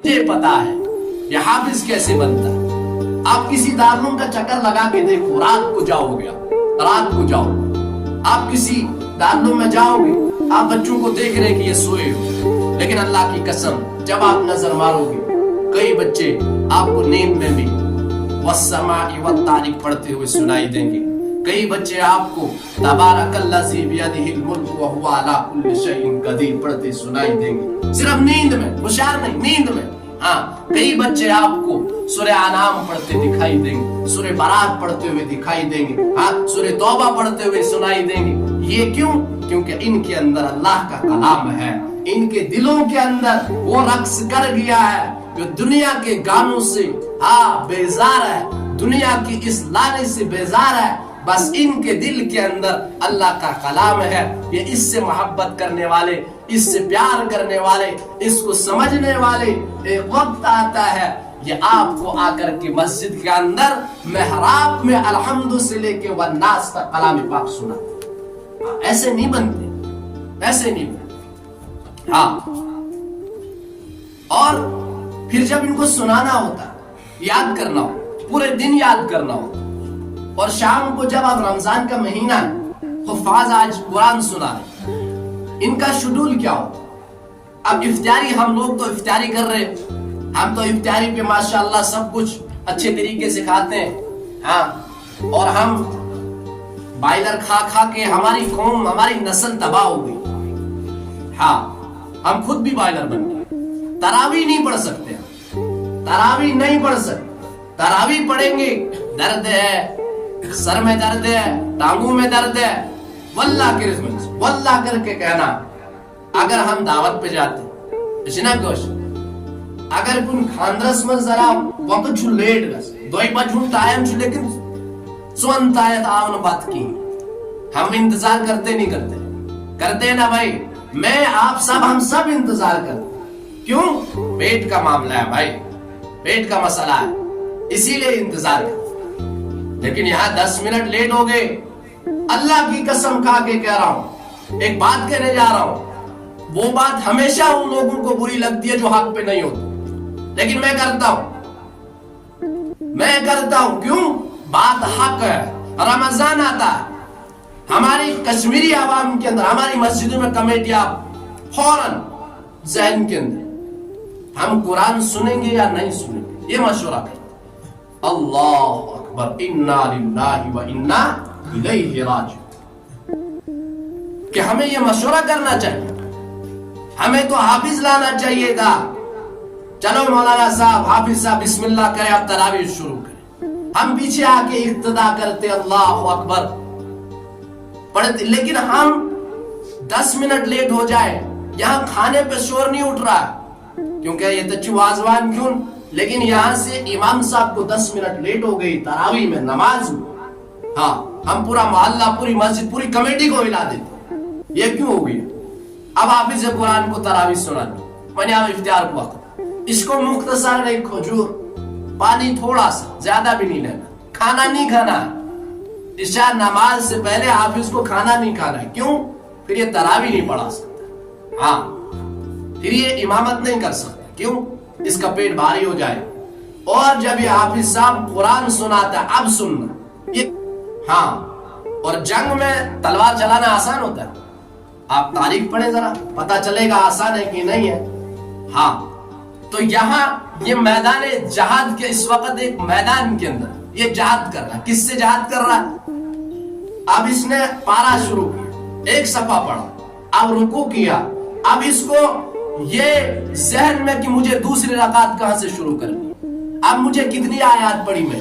مجھے پتا ہے یہ حافظ کیسے بنتا ہے۔ آپ کسی دارالعلوم کا چکر لگا کے دیکھو، رات کو جاؤ گے، رات کو جاؤ، آپ کسی دارالعلوم میں جاؤ گے، آپ بچوں کو دیکھ رہے کہ یہ سوئے ہو، لیکن اللہ کی قسم جب آپ نظر مارو گے کئی بچے آپ کو نیند میں بھی والسماء والطارق پڑھتے ہوئے سنائی دیں گے، کئی بچے آپ کو تبارک الذی بیدہ الملک وہو علی کل شیء قدیر پڑھتے سنائی دیں گے، صرف نیند میں، ہوشیار نہیں، نیند میں۔ ہاں، کئی بچے آپ کو سورہ انعام پڑھتے دکھائی دیں گے، سورہ برات پڑھتے ہوئے دکھائی دیں گے، ہاں، سورہ توبہ پڑھتے ہوئے سنائی دیں گے۔ یہ کیوں؟ کیونکہ ان کے اندر اللہ کا کلام ہے، ان کے دلوں کے اندر وہ رقص کر گیا ہے جو دنیا کے گانوں سے بیزار ہے، دنیا کی اس لانے سے بیزار ہے، بس ان کے دل کے اندر اللہ کا کلام ہے۔ یہ اس سے محبت کرنے والے، اس سے پیار کرنے والے، اس کو سمجھنے والے، ایک وقت آتا ہے یہ آپ کو آ کر کے مسجد کے اندر محراب میں الحمد سے لے کے والناس تک کلام پاک سنا۔ ایسے نہیں بنتے، ایسے نہیں بنتے۔ ہاں، اور پھر جب ان کو سنانا ہوتا، یاد کرنا ہو، پورے دن یاد کرنا ہو، اور شام کو جب اب رمضان کا مہینہ ہے، حفاظ آج قرآن سنا رہے، ان کا شیڈول کیا ہو؟ اب افطاری، ہم لوگ تو افطاری کر رہے، ہم تو افطاری پہ ماشاءاللہ سب کچھ اچھے طریقے سے کھاتے ہیں، ہاں، اور ہم بائلر کھا کھا کے ہماری قوم، ہماری نسل تباہ ہو گئی۔ ہاں، ہم خود بھی بائلر بن گئے، تراویح نہیں پڑھ سکتے، تراویح نہیں پڑھ سکتے، تراویح پڑھیں گے درد ہے، سر میں درد ہے، ٹانگوں میں درد ہے، واللہ کے رزق سے واللہ کر کے کہنا۔ اگر ہم دعوت پہ جاتے اشنا کوش اگر کن خاندرس من ذرا وقت چھو لیٹ گس دوئی بجھون ٹائم چھو، لیکن سون تایت آون بات کی ہم انتظار کرتے نہیں کرتے، کرتے نا بھائی، میں آپ سب، ہم سب انتظار کرتے، کیوں؟ پیٹ کا معاملہ ہے بھائی، پیٹ کا مسئلہ ہے، اسی لیے انتظار کرتے۔ لیکن یہاں 10 منٹ لیٹ ہو گئے، اللہ کی قسم کھا کے کہہ رہا ہوں، ایک بات کہنے جا رہا ہوں، وہ بات ہمیشہ ان لوگوں کو بری لگتی ہے جو حق پہ نہیں ہوتے، لیکن میں کرتا ہوں، کیوں؟ بات حق ہے، رمضان آتا ہے، ہماری کشمیری عوام کے اندر، ہماری مسجدوں میں کمیٹیاں فوراً ذہن کے اندر ہم قرآن سنیں گے یا نہیں سنیں گے، یہ مشورہ کریں۔ اللہ اکبر، انا للہ و انا الیہ راجعون، کہ ہمیں یہ مشورہ کرنا چاہیے، ہمیں تو حافظ لانا چاہیے تھا، چلو مولانا صاحب، حافظ صاحب بسم اللہ کرے، اب تراویح شروع کریں، ہم پیچھے آ کے اقتدا کرتے اللہ اکبر پڑھتے، لیکن ہم 10 منٹ لیٹ ہو جائے، یہاں کھانے پہ شور نہیں اٹھ رہا کیونکہ یہ تچو واضوان کیوں، لیکن یہاں سے امام صاحب کو 10 منٹ لیٹ ہو گئی تراویح میں، نماز میں، ہاں، ہم پورا محلہ، پوری مسجد، پوری کمیٹی کو ہلا دیتے، یہ کیوں ہو گئی؟ اب حافظ قرآن کو تراویح سنانی، میں نے اب اختیار کو وقت، اس کو مختصر ایک کھجور، پانی تھوڑا سا، زیادہ بھی نہیں لینا، کھانا نہیں کھانا، عشاء نماز سے پہلے حافظ کو کھانا نہیں کھانا ہے، کیوں؟ پھر یہ تراویح نہیں پڑھا سکتا، ہاں، پھر یہ امامت نہیں کر سکتا، کیوں؟ اس کا پیٹ بھاری ہو جائے، اور جب یہ حافظ صاحب قرآن سناتا ہے، اب سننا، یہ ہاں، اور جنگ میں تلوار چلانا آسان ہوتا ہے، آپ تاریخ پڑھیں ذرا، پتا چلے گا آسان ہے کہ نہیں ہے، ہاں، تو یہاں یہ میدان جہاد کے اس وقت ایک میدان کے اندر یہ جہاد کر رہا ہے، کس سے جہاد کر رہا ہے؟ اب اس نے پارا شروع کیا، ایک صفحہ پڑھا، اب رکوع کیا، اب اس کو یہ ذہن میں کہ مجھے دوسری رکعت کہاں سے شروع کرنی، اب مجھے کتنی آیات پڑھی میں،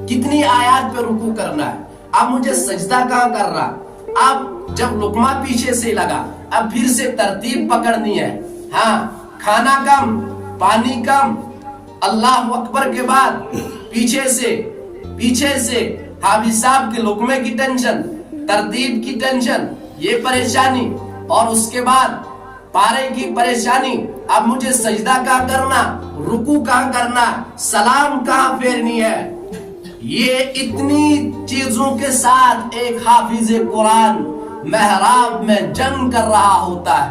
کتنی آیات پہ رکوع کرنا ہے، اب مجھے سجدہ کہاں کر رہا، اب جب لقمہ پیچھے سے لگا، اب پھر سے ترتیب پکڑنی ہے، ہاں، کھانا کم، پانی کم، اللہ اکبر کے بعد پیچھے سے حافظ صاحب کے لقمے کی ٹینشن، ترتیب کی ٹینشن، یہ پریشانی، اور اس کے بعد پارے کی پریشانی، اب مجھے سجدہ کہاں کرنا، رکوع کہاں کرنا، سلام کہاں پھیرنی ہے، یہ اتنی چیزوں کے ساتھ ایک حافظ قرآن محراب میں جنگ کر رہا ہوتا ہے،